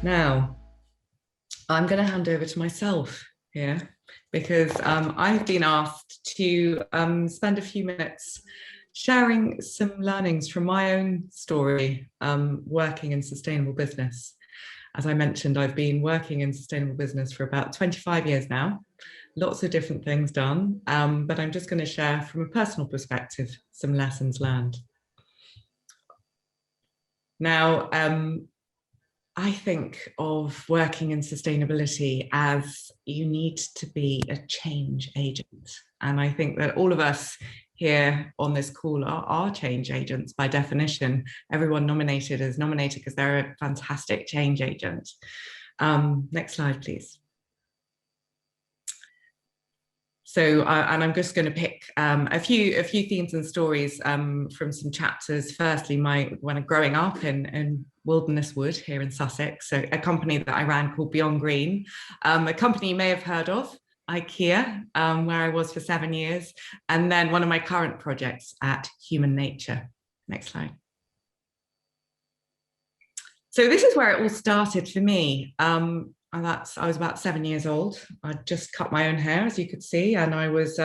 Now, I'm going to hand over to myself here because I've been asked to spend a few minutes sharing some learnings from my own story working in sustainable business. As I mentioned, I've been working in sustainable business for about 25 years now, lots of different things done, but I'm just going to share from a personal perspective some lessons learned. Now, I think of working in sustainability as you need to be a change agent. And I think that all of us here on this call are change agents by definition. Everyone nominated is nominated because they're a fantastic change agent. Next slide, please. So, and I'm just going to pick a few themes and stories from some chapters. Firstly, when I'm growing up in Wilderness Wood here in Sussex, so a company that I ran called Beyond Green, a company you may have heard of, Ikea, where I was for 7 years, and then one of my current projects at Human Nature. Next slide. So this is where it all started for me. I was about 7 years old. I'd just cut my own hair, as you could see, and I was,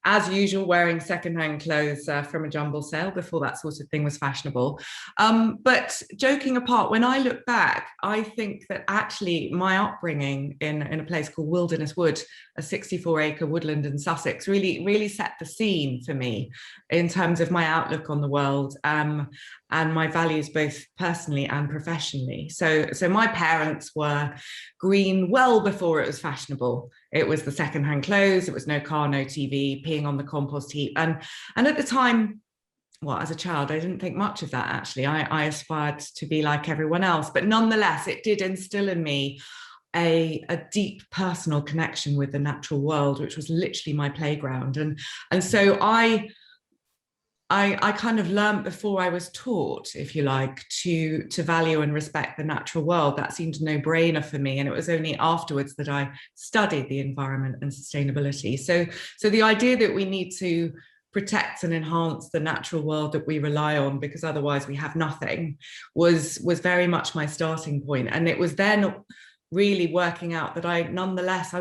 as usual, wearing secondhand clothes from a jumble sale before that sort of thing was fashionable. But joking apart, when I look back, I think that actually my upbringing in a place called Wilderness Wood, a 64-acre woodland in Sussex, really set the scene for me in terms of my outlook on the world and my values both personally and professionally. So my parents were green well before it was fashionable. It was the secondhand clothes, it was no car, no TV, peeing on the compost heap. And at the time, well, as a child, I didn't think much of that, actually. I aspired to be like everyone else, but nonetheless, it did instill in me a deep personal connection with the natural world, which was literally my playground. And so I kind of learned before I was taught, if you like, to value and respect the natural world. That seemed a no-brainer for me. And it was only afterwards that I studied the environment and sustainability. So the idea that we need to protect and enhance the natural world that we rely on, because otherwise we have nothing, was very much my starting point. And it was then really working out that I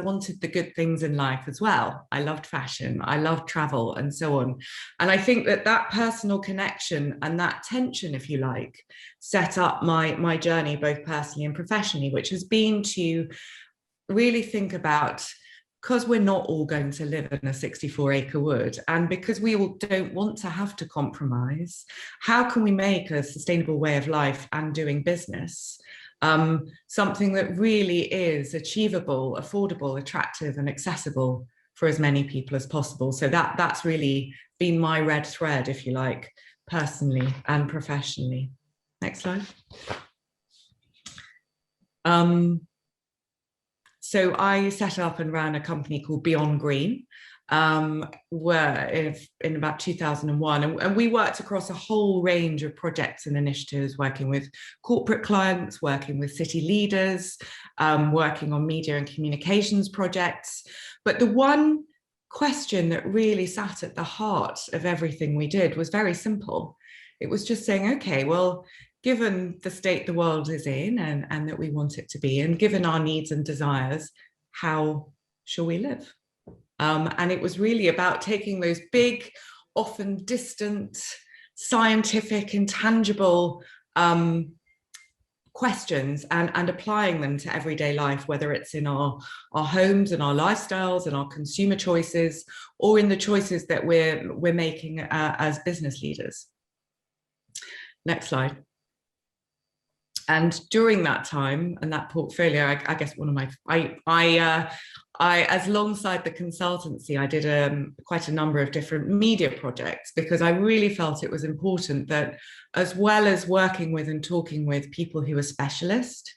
wanted the good things in life as well. I loved fashion, I loved travel, and so on. And I think that personal connection and that tension, if you like, set up my journey, both personally and professionally, which has been to really think about, because we're not all going to live in a 64-acre wood, and because we all don't want to have to compromise, how can we make a sustainable way of life and doing business something that really is achievable, affordable, attractive, and accessible for as many people as possible. So that's really been my red thread, if you like, personally and professionally. Next slide. So I set up and ran a company called Beyond Green, were in about 2001, and we worked across a whole range of projects and initiatives, working with corporate clients, working with city leaders, working on media and communications projects. But the one question that really sat at the heart of everything we did was very simple. It was just saying, okay, well, given the state the world is in and that we want it to be, and given our needs and desires, how shall we live? And it was really about taking those big, often distant, scientific, intangible questions and applying them to everyday life, whether it's in our homes and our lifestyles and our consumer choices, or in the choices that we're making as business leaders. Next slide. And during that time and that portfolio, I guess one of my, as alongside the consultancy, I did quite a number of different media projects, because I really felt it was important that, as well as working with and talking with people who are specialists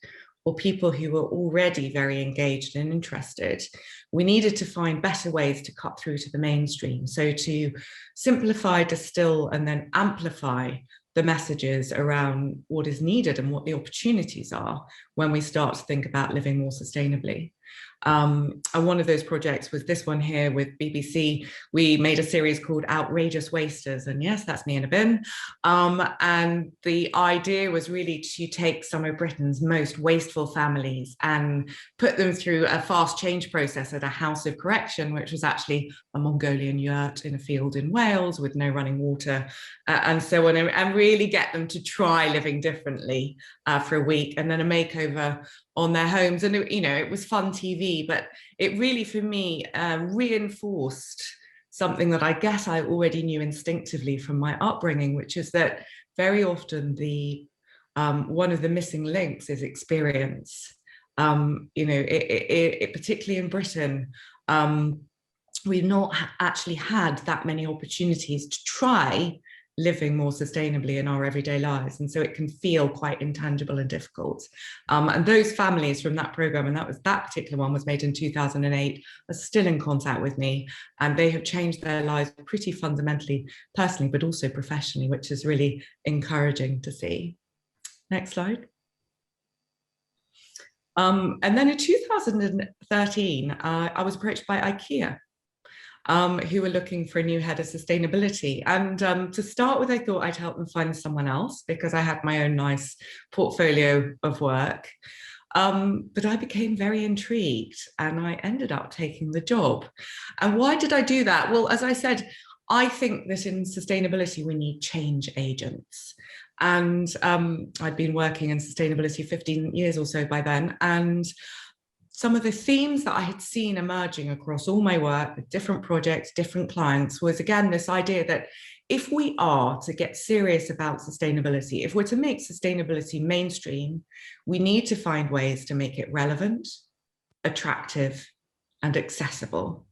or people who were already very engaged and interested, we needed to find better ways to cut through to the mainstream. So to simplify, distill, and then amplify the messages around what is needed and what the opportunities are when we start to think about living more sustainably. And one of those projects was this one here with BBC. We made a series called Outrageous Wasters. And yes, that's me in a bin. And the idea was really to take some of Britain's most wasteful families and put them through a fast change process at a house of correction, which was actually a Mongolian yurt in a field in Wales with no running water, and so on, and really get them to try living differently for a week, and then a makeover on their homes. And it was fun TV, but it really, for me, reinforced something that I guess I already knew instinctively from my upbringing, which is that very often one of the missing links is experience. Particularly in Britain, we've not actually had that many opportunities to try living more sustainably in our everyday lives. And so it can feel quite intangible and difficult. And those families from that program, and that particular one was made in 2008, are still in contact with me, and they have changed their lives pretty fundamentally, personally, but also professionally, which is really encouraging to see. Next slide. And then in 2013, I was approached by Ikea, who were looking for a new head of sustainability. And to start with, I thought I'd help them find someone else because I had my own nice portfolio of work. But I became very intrigued and I ended up taking the job. And why did I do that? Well, as I said, I think that in sustainability, we need change agents. And I'd been working in sustainability 15 years or so by then. And some of the themes that I had seen emerging across all my work with different projects, different clients, was again this idea that if we are to get serious about sustainability, if we're to make sustainability mainstream, we need to find ways to make it relevant, attractive, and accessible.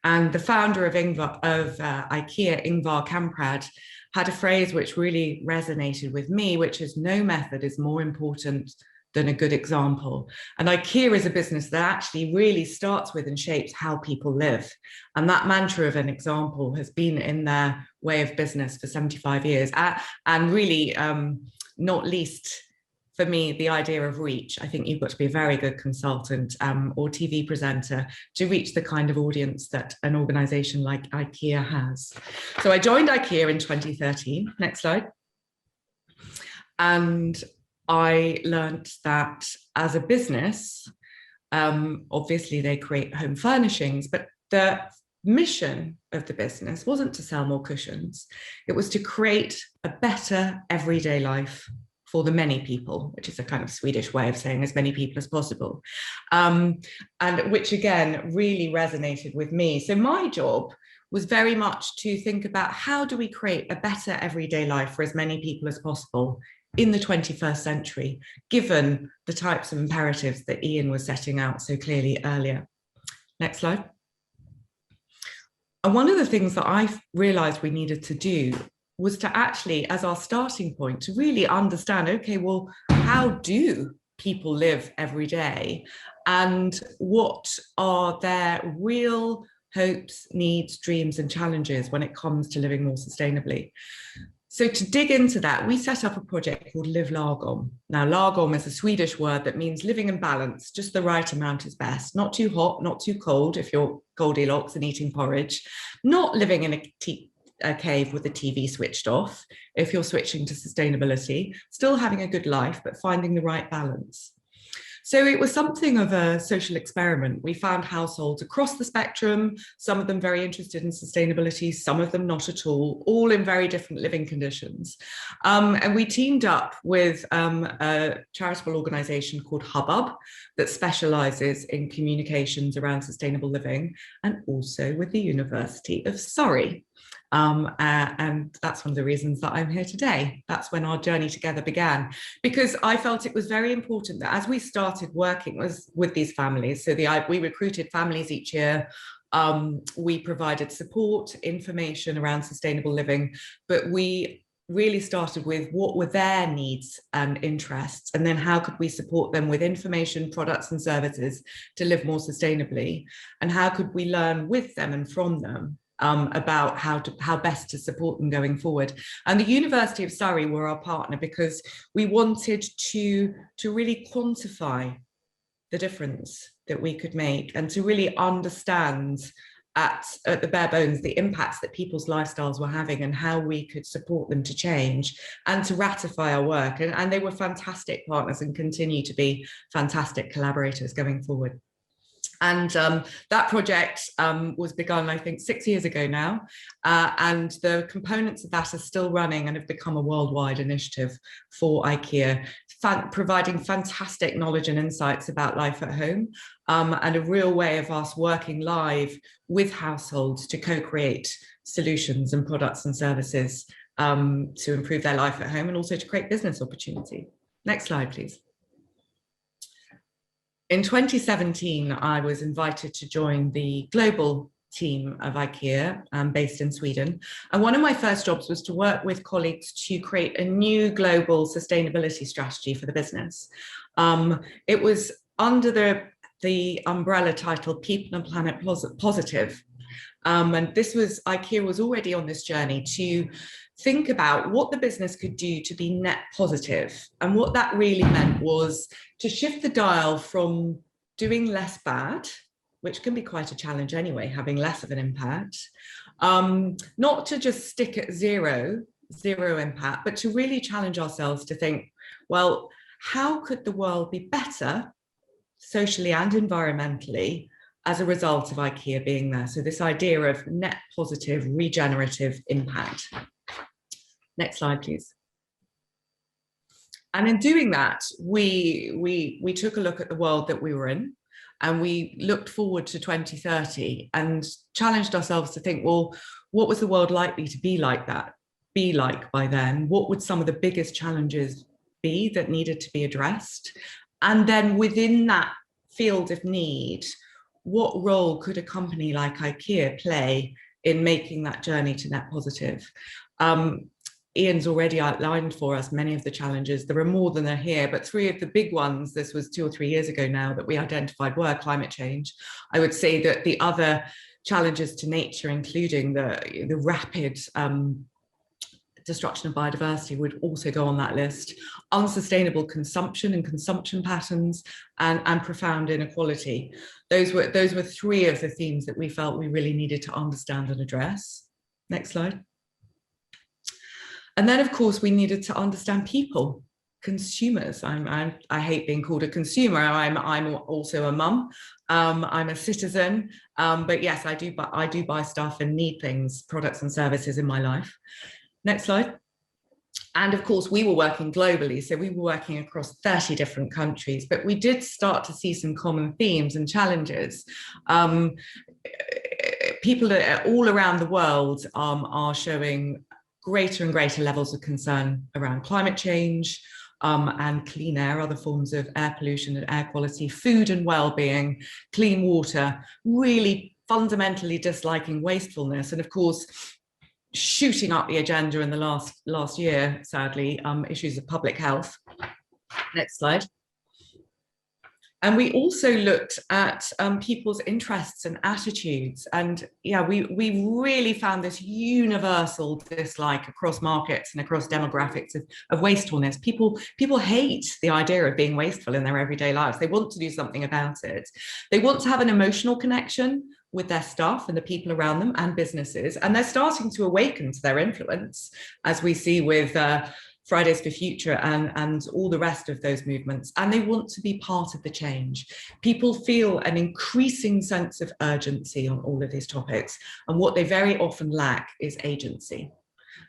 And the founder of IKEA, Ingvar Kamprad, had a phrase which really resonated with me, which is no method is more important than a good example. And IKEA is a business that actually really starts with and shapes how people live. And that mantra of an example has been in their way of business for 75 years. And really, not least for me, the idea of reach. I think you've got to be a very good consultant or TV presenter to reach the kind of audience that an organization like IKEA has. So I joined IKEA in 2013. Next slide. And I learned that as a business, obviously they create home furnishings, but the mission of the business wasn't to sell more cushions. It was to create a better everyday life for the many people, which is a kind of Swedish way of saying as many people as possible. And which again, really resonated with me. So my job was very much to think about how do we create a better everyday life for as many people as possible in the 21st century, given the types of imperatives that Ian was setting out so clearly earlier. Next slide. And one of the things that I realized we needed to do was to actually, as our starting point, to really understand, okay, well, how do people live every day? And what are their real hopes, needs, dreams, and challenges when it comes to living more sustainably? So to dig into that, we set up a project called Live Lagom. Now, lagom is a Swedish word that means living in balance, just the right amount is best. Not too hot, not too cold if you're Goldilocks and eating porridge. Not living in a cave with the TV switched off if you're switching to sustainability. Still having a good life, but finding the right balance. So it was something of a social experiment. We found households across the spectrum, some of them very interested in sustainability, some of them not at all in very different living conditions. And we teamed up with a charitable organization called Hubbub that specializes in communications around sustainable living, and also with the University of Surrey. And that's one of the reasons that I'm here today. That's when our journey together began, because I felt it was very important that as we started working with these families, so we recruited families each year, we provided support, information around sustainable living, but we really started with what were their needs and interests, and then how could we support them with information, products and services to live more sustainably, and how could we learn with them and from them about how best to support them going forward. And the University of Surrey were our partner because we wanted to really quantify the difference that we could make, and to really understand at the bare bones the impacts that people's lifestyles were having and how we could support them to change and to ratify our work. And they were fantastic partners and continue to be fantastic collaborators going forward. And that project was begun, I think, 6 years ago now. And the components of that are still running and have become a worldwide initiative for IKEA, providing fantastic knowledge and insights about life at home, and a real way of us working live with households to co-create solutions and products and services to improve their life at home, and also to create business opportunity. Next slide, please. In 2017, I was invited to join the global team of IKEA, based in Sweden. And one of my first jobs was to work with colleagues to create a new global sustainability strategy for the business. It was under the umbrella titled People and Planet Positive. And this was, IKEA was already on this journey to think about what the business could do to be net positive. And what that really meant was to shift the dial from doing less bad, which can be quite a challenge anyway, having less of an impact, not to just stick at zero impact, but to really challenge ourselves to think, well, how could the world be better socially and environmentally as a result of IKEA being there? So this idea of net positive, regenerative impact. Next slide, please. And in doing that, we took a look at the world that we were in, and we looked forward to 2030 and challenged ourselves to think, well, what was the world likely to be like by then? What would some of the biggest challenges be that needed to be addressed? And then within that field of need, what role could a company like IKEA play in making that journey to net positive? Ian's already outlined for us many of the challenges. There are more than are here, but three of the big ones, this was 2 or 3 years ago now, that we identified were climate change. I would say that the other challenges to nature, including the rapid destruction of biodiversity, would also go on that list. Unsustainable consumption and consumption patterns, and profound inequality. Those were three of the themes that we felt we really needed to understand and address. Next slide. And then, of course, we needed to understand people, consumers. I hate being called a consumer. I'm also a mum. I'm a citizen. But yes, I do buy stuff and need things, products and services in my life. Next slide. And of course, we were working globally. So we were working across 30 different countries, but we did start to see some common themes and challenges. People all around the world are showing greater and greater levels of concern around climate change and clean air, other forms of air pollution and air quality, food and well-being, clean water, really fundamentally disliking wastefulness. And of course, shooting up the agenda in the last year, sadly, issues of public health. Next slide. And we also looked at people's interests and attitudes. And yeah, we really found this universal dislike across markets and across demographics of wastefulness. People hate the idea of being wasteful in their everyday lives. They want to do something about it. They want to have an emotional connection with their staff and the people around them and businesses. And they're starting to awaken to their influence, as we see with Fridays for Future and all the rest of those movements, and they want to be part of the change. People feel an increasing sense of urgency on all of these topics, and what they very often lack is agency.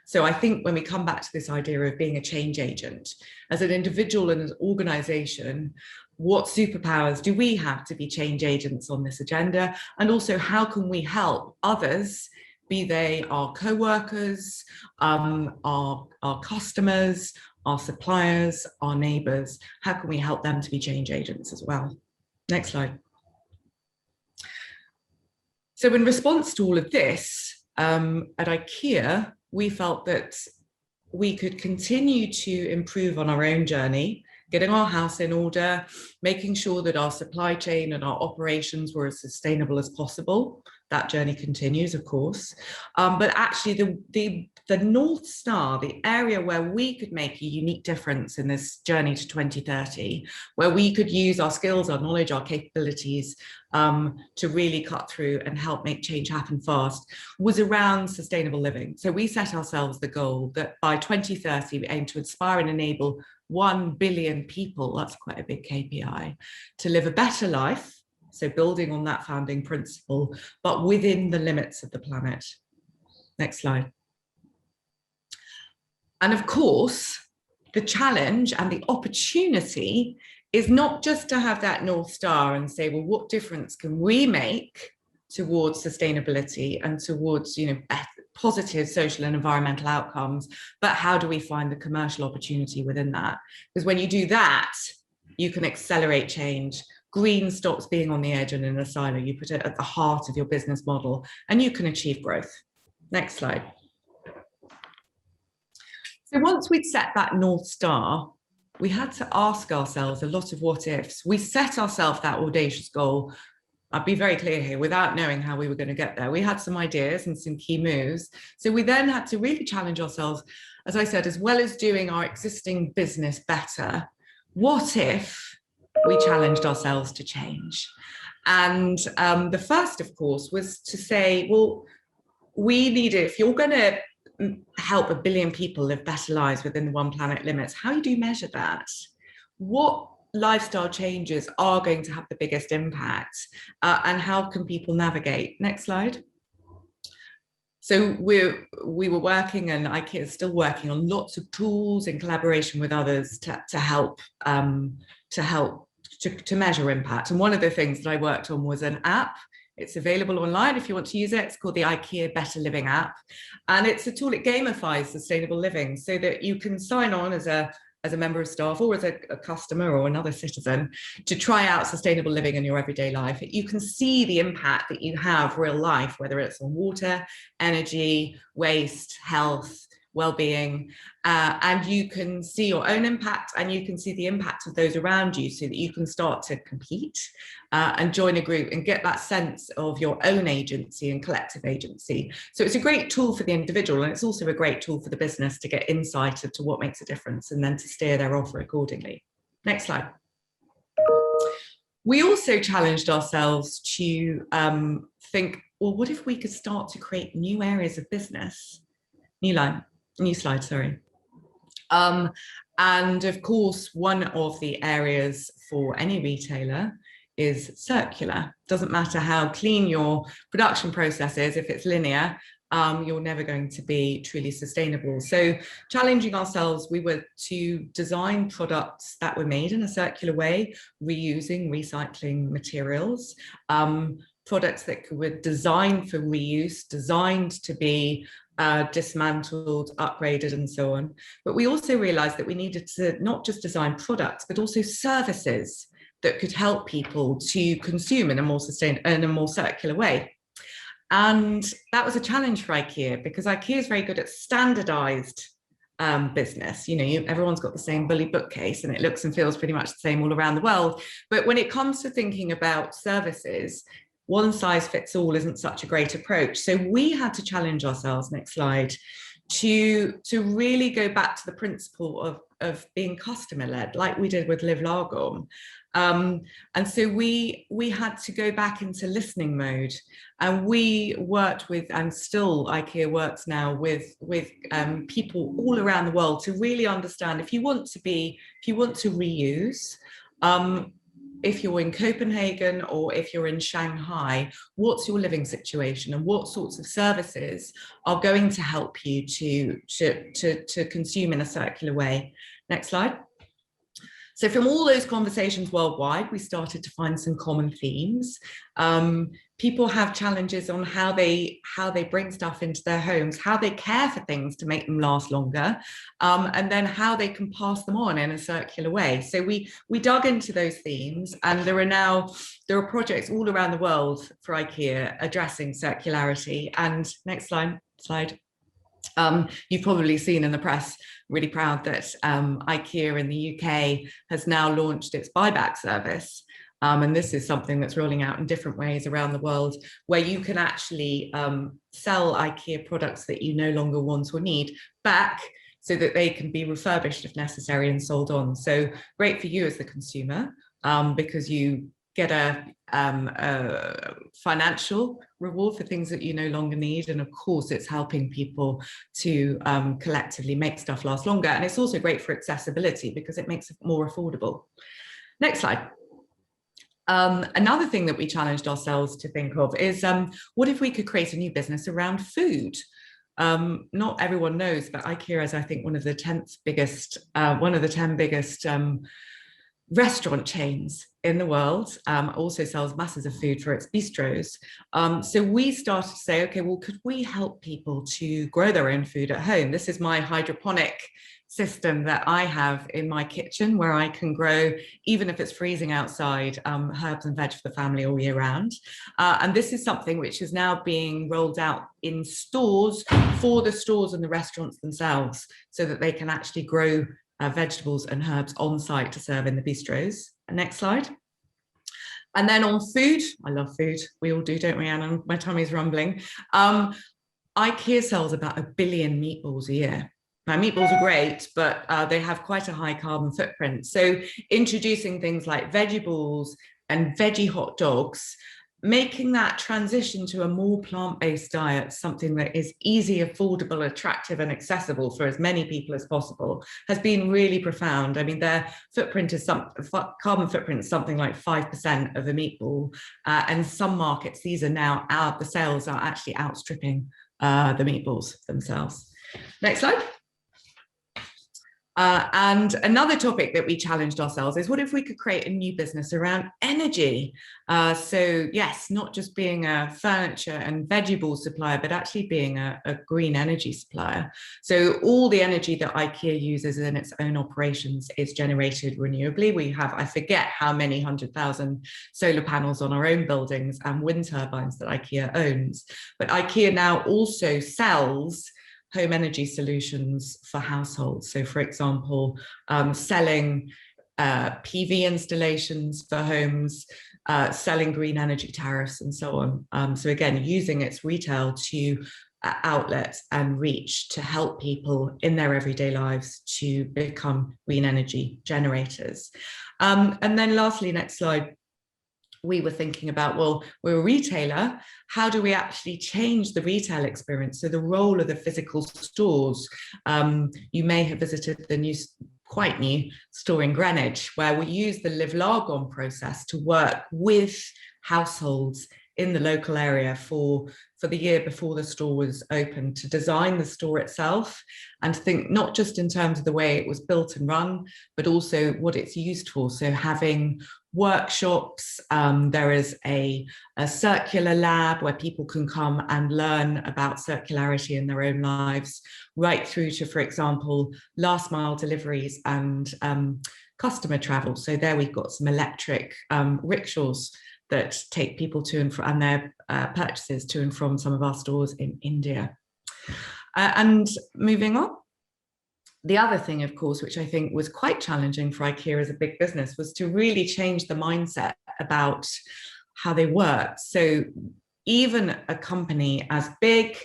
So I think when we come back to this idea of being a change agent, as an individual and an organization, what superpowers do we have to be change agents on this agenda? And also, how can we help others, be they our co-workers, our customers, our suppliers, our neighbours, how can we help them to be change agents as well? Next slide. So in response to all of this, at IKEA, we felt that we could continue to improve on our own journey, getting our house in order, making sure that our supply chain and our operations were as sustainable as possible, that journey continues, of course. But actually the North Star, the area where we could make a unique difference in this journey to 2030, where we could use our skills, our knowledge, our capabilities to really cut through and help make change happen fast, was around sustainable living. So we set ourselves the goal that by 2030, we aim to inspire and enable 1 billion people, that's quite a big KPI, to live a better life. So building on that founding principle, but within the limits of the planet. Next slide. And of course, the challenge and the opportunity is not just to have that North Star and say, well, what difference can we make towards sustainability and towards, you know, positive social and environmental outcomes, but how do we find the commercial opportunity within that? Because when you do that, you can accelerate change. Green stops being on the edge and in a silo. You put it at the heart of your business model and you can achieve growth. Next slide. So once we'd set that North Star, we had to ask ourselves a lot of what ifs. We set ourselves that audacious goal. I'll be very clear here, without knowing how we were going to get there. We had some ideas and some key moves. So we then had to really challenge ourselves, as I said, as well as doing our existing business better, what if we challenged ourselves to change? And the first, of course, was to say, well, we need, if you're going to help 1 billion people live better lives within the one planet limits, how do you measure that? What lifestyle changes are going to have the biggest impact, and how can people navigate? Next slide. So we were working, and Ikea is still working on lots of tools in collaboration with others to help measure impact. And one of the things that I worked on was an app. It's available online if you want to use it. It's called the Ikea Better Living app. And it's a tool, it gamifies sustainable living so that you can sign on as a member of staff or as a customer or another citizen to try out sustainable living in your everyday life. You can see the impact that you have real life, whether it's on water, energy, waste, health, well-being, and you can see your own impact and you can see the impact of those around you so that you can start to compete and join a group and get that sense of your own agency and collective agency. So it's a great tool for the individual, and it's also a great tool for the business to get insight into what makes a difference and then to steer their offer accordingly. Next slide. We also challenged ourselves to think, well, what if we could start to create new areas of business? New slide, sorry. And of course, one of the areas for any retailer is circular. Doesn't matter how clean your production process is, if it's linear, you're never going to be truly sustainable. So challenging ourselves, we were to design products that were made in a circular way, reusing, recycling materials, products that were designed for reuse, designed to be dismantled, upgraded, and so on. But we also realized that we needed to not just design products, but also services that could help people to consume in a more circular way. And that was a challenge for Ikea, because Ikea is very good at standardized business. You know, everyone's got the same bully bookcase and it looks and feels pretty much the same all around the world. But when it comes to thinking about services, one size fits all isn't such a great approach. So we had to challenge ourselves, next slide, to really go back to the principle of being customer led, like we did with Live Lagom. And so we had to go back into listening mode, and we worked with, and still Ikea works now with people all around the world to really understand, if you want to reuse, if you're in Copenhagen or if you're in Shanghai, what's your living situation and what sorts of services are going to help you to consume in a circular way? Next slide. So from all those conversations worldwide, we started to find some common themes. People have challenges on how they bring stuff into their homes, how they care for things to make them last longer, and then how they can pass them on in a circular way. So we dug into those themes, and there are projects all around the world for Ikea addressing circularity. And next slide. You've probably seen in the press, really proud that Ikea in the UK has now launched its buyback service. And this is something that's rolling out in different ways around the world, where you can actually sell IKEA products that you no longer want or need back, so that they can be refurbished if necessary and sold on. So great for you as the consumer, because you get a financial reward for things that you no longer need. And of course, it's helping people to collectively make stuff last longer. And it's also great for accessibility because it makes it more affordable. Next slide. Another thing that we challenged ourselves to think of is, what if we could create a new business around food? Not everyone knows, but IKEA is, I think, one of the 10 biggest restaurant chains in the world, also sells masses of food for its bistros. So we started to say, okay, well, could we help people to grow their own food at home? This is my hydroponic system that I have in my kitchen, where I can grow, even if it's freezing outside, herbs and veg for the family all year round. And this is something which is now being rolled out in stores for the stores and the restaurants themselves, so that they can actually grow vegetables and herbs on site to serve in the bistros. Next slide. And then on food, I love food. We all do, don't we, Anna? My tummy's rumbling. IKEA sells about 1 billion meatballs a year. Now, meatballs are great, but they have quite a high carbon footprint. So introducing things like vegetables and veggie hot dogs, making that transition to a more plant-based diet, something that is easy, affordable, attractive, and accessible for as many people as possible, has been really profound. I mean, their footprint is carbon footprint is something like 5% of a meatball. And some markets, these are now out, the sales are actually outstripping the meatballs themselves. Next slide. And another topic that we challenged ourselves is, what if we could create a new business around energy? So yes, not just being a furniture and vegetable supplier, but actually being a green energy supplier. So all the energy that IKEA uses in its own operations is generated renewably. We have, I forget how many 100,000 solar panels on our own buildings and wind turbines that IKEA owns. But IKEA now also sells home energy solutions for households. So for example, selling PV installations for homes, selling green energy tariffs and so on. So again, using its retail to outlets and reach to help people in their everyday lives to become green energy generators. And then lastly, next slide, we were thinking about, well, we're a retailer, how do we actually change the retail experience? So the role of the physical stores. You may have visited the quite new store in Greenwich, where we use the Live Largon process to work with households in the local area for the year before the store was open, to design the store itself and think not just in terms of the way it was built and run, but also what it's used for. So having workshops, there is a circular lab where people can come and learn about circularity in their own lives, right through to, for example, last mile deliveries and customer travel. So there we've got some electric rickshaws that take people to and their purchases to and from some of our stores in India. And moving on, the other thing, of course, which I think was quite challenging for IKEA as a big business, was to really change the mindset about how they work. So even a company as big,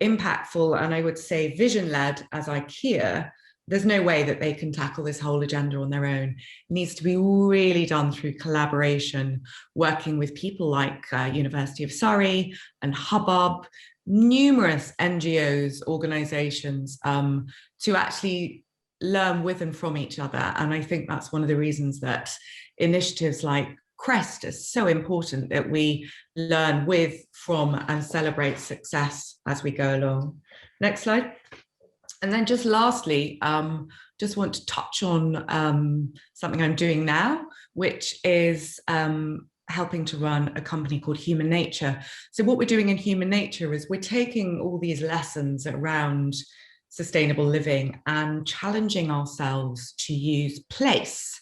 impactful, and I would say vision-led as IKEA, there's no way that they can tackle this whole agenda on their own. It needs to be really done through collaboration, working with people like University of Surrey and Hubbub, numerous NGOs, organizations, to actually learn with and from each other. And I think that's one of the reasons that initiatives like Crest is so important, that we learn with, from, and celebrate success as we go along. Next slide. And then just lastly, just want to touch on something I'm doing now, which is helping to run a company called Human Nature. So what we're doing in Human Nature is we're taking all these lessons around sustainable living and challenging ourselves to use place.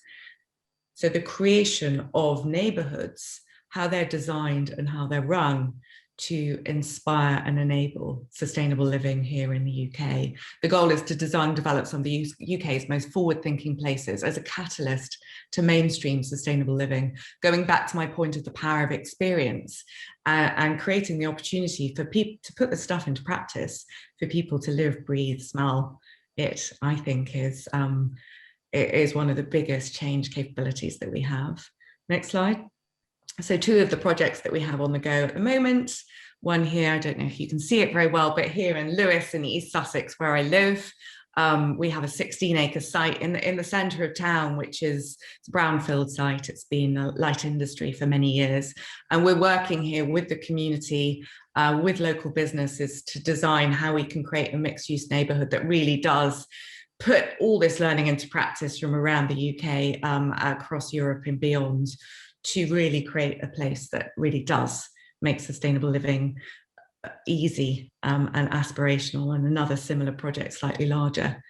So the creation of neighborhoods, how they're designed and how they're run, to inspire and enable sustainable living here in the UK. The goal is to design and develop some of the UK's most forward-thinking places as a catalyst to mainstream sustainable living, going back to my point of the power of experience, and creating the opportunity for people to put the stuff into practice, for people to live, breathe, smell it, I think is one of the biggest change capabilities that we have. Next slide. So two of the projects that we have on the go at the moment, one here, I don't know if you can see it very well, but here in Lewes in East Sussex, where I live, we have a 16-acre site in the centre of town, which is a brownfield site. It's been a light industry for many years. And we're working here with the community, with local businesses to design how we can create a mixed-use neighbourhood that really does put all this learning into practice from around the UK, across Europe and beyond, to really create a place that really does make sustainable living easy and aspirational, and another similar project, slightly larger,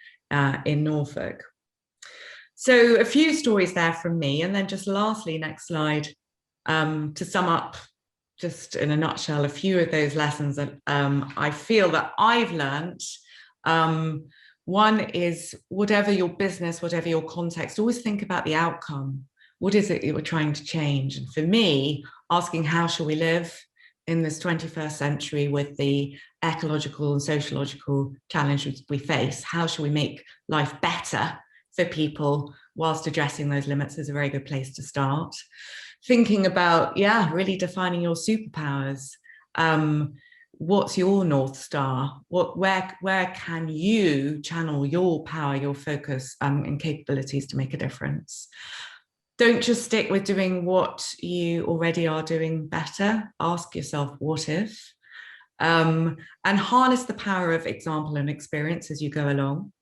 in Norfolk. So a few stories there from me, and then just lastly, next slide, to sum up just in a nutshell a few of those lessons that I feel that I've learned. One is, whatever your business, whatever your context, always think about the outcome. What is it you're trying to change? And for me, asking how shall we live in this 21st century with the ecological and sociological challenges we face, how shall we make life better for people whilst addressing those limits is a very good place to start. Thinking about, really defining your superpowers. What's your North Star? Where can you channel your power, your focus, and capabilities to make a difference? Don't just stick with doing what you already are doing better. Ask yourself, what if? And harness the power of example and experience as you go along.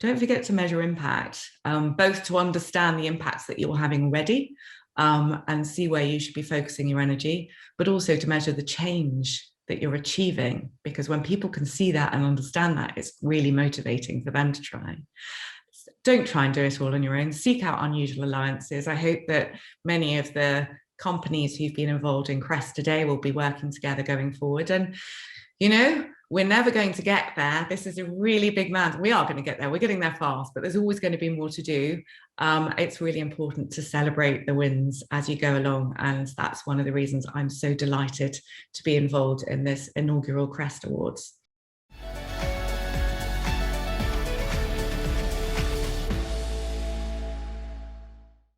Don't forget to measure impact, both to understand the impacts that you're having already, and see where you should be focusing your energy, but also to measure the change that you're achieving, because when people can see that and understand that, it's really motivating for them to try. Don't try and do it all on your own. Seek out unusual alliances. I hope that many of the companies who've been involved in Crest today will be working together going forward. And, we're never going to get there. This is a really big mountain. We are going to get there. We're getting there fast, but there's always going to be more to do. It's really important to celebrate the wins as you go along. And that's one of the reasons I'm so delighted to be involved in this inaugural Crest Awards.